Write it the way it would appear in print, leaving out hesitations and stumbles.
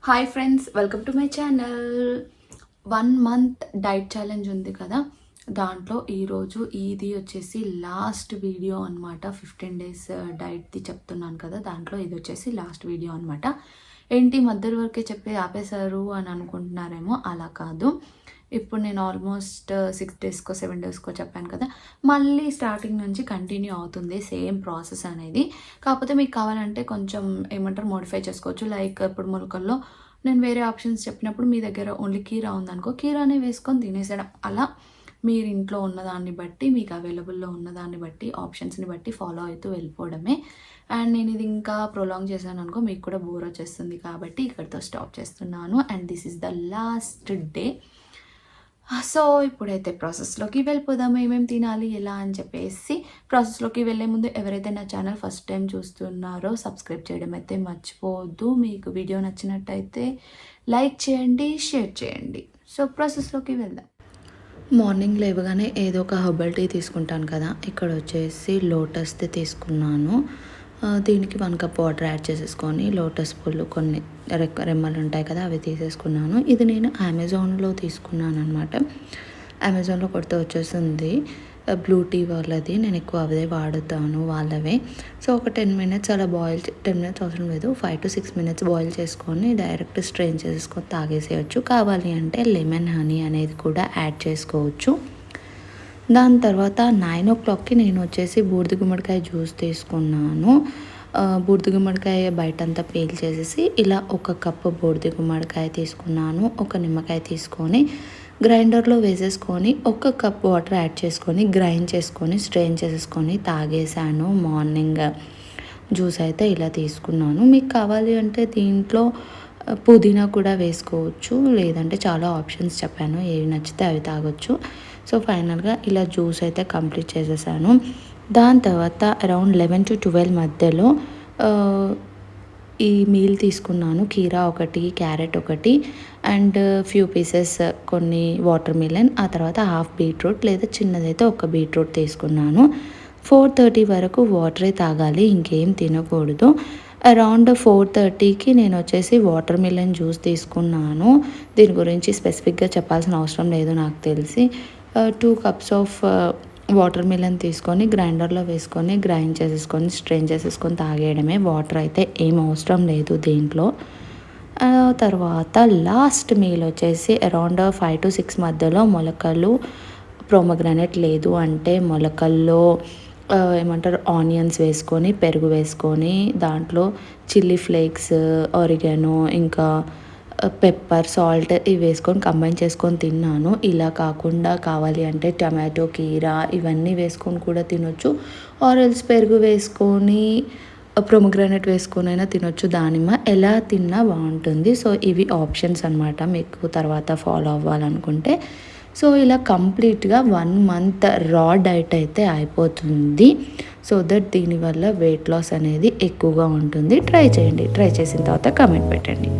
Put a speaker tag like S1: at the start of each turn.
S1: Hi friends, welcome to my channel. 1 month diet challenge ఉంది కదా, దాంట్లో ఈరోజు ఇది వచ్చేసి లాస్ట్ వీడియో అనమాట. 15 డేస్ డైట్ది చెప్తున్నాను కదా, దాంట్లో ఇది వచ్చేసి లాస్ట్ వీడియో అనమాట. ఏంటి మధ్య వరకే చెప్పి ఆపేశారు అని అనుకుంటున్నారేమో, అలా కాదు. ఇప్పుడు నేను ఆల్మోస్ట్ 6 డేస్కో 7 డేస్కో చెప్పాను కదా, మళ్ళీ స్టార్టింగ్ నుంచి కంటిన్యూ అవుతుంది సేమ్ ప్రాసెస్ అనేది. కాకపోతే మీకు కావాలంటే కొంచెం మోడిఫై చేసుకోవచ్చు. లైక్ ఇప్పుడు మొలకల్లో నేను వేరే ఆప్షన్స్ చెప్పినప్పుడు మీ దగ్గర ఓన్లీ కీరా ఉందనుకో, కీరానే వేసుకొని తినేసేయడం. అలా మీరు ఇంట్లో ఉన్నదాన్ని బట్టి, మీకు అవైలబుల్లో ఉన్నదాన్ని బట్టి, ఆప్షన్స్ని బట్టి ఫాలో అవుతూ వెళ్ళిపోవడమే. అండ్ నేను ఇది ఇంకా ప్రొలాంగ్ చేశాను అనుకో, మీకు కూడా బోర్ వచ్చేస్తుంది. కాబట్టి ఇక్కడితో స్టాప్ చేస్తున్నాను. And this is the last day. So ఇప్పుడైతే ప్రాసెస్లోకి వెళ్ళిపోదాము. ఏమేమి తినాలి ఎలా అని చెప్పేసి. ప్రాసెస్లోకి వెళ్ళే ముందు ఎవరైతే నా ఛానల్ ఫస్ట్ టైం చూస్తున్నారో సబ్స్క్రైబ్ చేయడం అయితే మర్చిపోవద్దు. మీకు వీడియో నచ్చినట్టయితే లైక్ చేయండి, షేర్ చేయండి. సో ప్రాసెస్లోకి వెళ్దాం. మార్నింగ్ లేవగానే ఏదో ఒక హెర్బల్ టీ తీసుకుంటాను కదా, ఇక్కడ వచ్చేసి లోటస్ది తీసుకున్నాను. దీనికి 1 కప్ వాటర్ యాడ్ చేసేసుకొని లోటస్ పూలు కొన్ని రెమ్మలు ఉంటాయి కదా, అవి తీసేసుకున్నాను. ఇది నేను అమెజాన్లో తీసుకున్నాను అనమాట. అమెజాన్లో కొడితే వచ్చేసింది బ్లూ టీ వాళ్ళది. నేను ఎక్కువ అవే వాడుతాను, వాళ్ళవే. సో ఒక 10 మినిట్స్ అలా 10 మినిట్స్ అవసరం లేదు, 5 to 6 మినిట్స్ బాయిల్ చేసుకొని డైరెక్ట్ స్ట్రెయిన్ చేసుకొని తాగేసేయచ్చు. కావాలి అంటే లెమన్ హనీ అనేది కూడా యాడ్ చేసుకోవచ్చు. దాని తర్వాత 9 o'clockకి నేను వచ్చేసి బూడిద గుమ్మడికాయ జ్యూస్ తీసుకున్నాను. బూడిద గుమ్మడికాయ బయటంతా పీల్ చేసేసి ఇలా 1 కప్పు బూడిద గుమ్మడికాయ తీసుకున్నాను. 1 నిమ్మకాయ తీసుకొని గ్రైండర్లో వేసేసుకొని 1 కప్ వాటర్ యాడ్ చేసుకొని గ్రైండ్ చేసుకొని స్ట్రెయిన్ చేసేసుకొని తాగేసాను. మార్నింగ్ జ్యూస్ అయితే ఇలా తీసుకున్నాను. మీకు కావాలి అంటే దీంట్లో పుదీనా కూడా వేసుకోవచ్చు, లేదంటే చాలా ఆప్షన్స్ చెప్పాను, ఏవి నచ్చితే అవి తాగొచ్చు. సో ఫైనల్గా ఇలా జ్యూస్ అయితే కంప్లీట్ చేసేసాను. దాని తర్వాత అరౌండ్ 11 to 12 మధ్యలో ఈ మీల్ తీసుకున్నాను. కీరా ఒకటి, క్యారెట్ ఒకటి, అండ్ ఫ్యూ పీసెస్ కొన్ని వాటర్ మిలన్, ఆ తర్వాత హాఫ్ బీట్రూట్ లేదా చిన్నదైతే 1 బీట్రూట్ తీసుకున్నాను. 4:30 వరకు వాటరే తాగాలి, ఇంకేం తినకూడదు. అరౌండ్ 4:30కి నేను వచ్చేసి వాటర్ మిలన్ జ్యూస్ తీసుకున్నాను. దీని గురించి స్పెసిఫిక్గా చెప్పాల్సిన అవసరం లేదు నాకు తెలిసి. 2 cups ఆఫ్ వాటర్ మిలన్ తీసుకొని గ్రైండర్లో వేసుకొని గ్రైండ్ చేసేసుకొని స్ట్రెయిన్ చేసేసుకొని తాగేయడమే. వాటర్ అయితే ఏం అవసరం లేదు దీంట్లో. తర్వాత లాస్ట్ మీల్ వచ్చేసి అరౌండ్ 5 to 6 మధ్యలో మొలకలు, ప్రోమోగ్రానేట్ లేదు అంటే మొలకల్లో ఆనియన్స్ వేసుకొని పెరుగు వేసుకొని దాంట్లో చిల్లీ ఫ్లేక్స్, ఆరిగానో, ఇంకా పెప్పర్, సాల్ట్ ఇవి వేసుకొని కంబైన్ చేసుకొని తిన్నాను. ఇలా కాకుండా కావాలి అంటే టమాటో, కీరా ఇవన్నీ వేసుకొని కూడా తినొచ్చు. ఆరెల్స్ పెరుగు వేసుకొని ప్రోమోగ్రానేట్ వేసుకొని అయినా తినొచ్చు. దానిమ్మ ఎలా తిన్నా బాగుంటుంది. సో ఇవి ఆప్షన్స్ అనమాట, మీకు తర్వాత ఫాలో అవ్వాలనుకుంటే. సో ఇలా కంప్లీట్గా 1 మంత్ రా డైట్ అయితే అయిపోతుంది. సో దట్ దీనివల్ల వెయిట్ లాస్ అనేది ఎక్కువగా ఉంటుంది. ట్రై చేయండి. ట్రై చేసిన తర్వాత కమెంట్ పెట్టండి.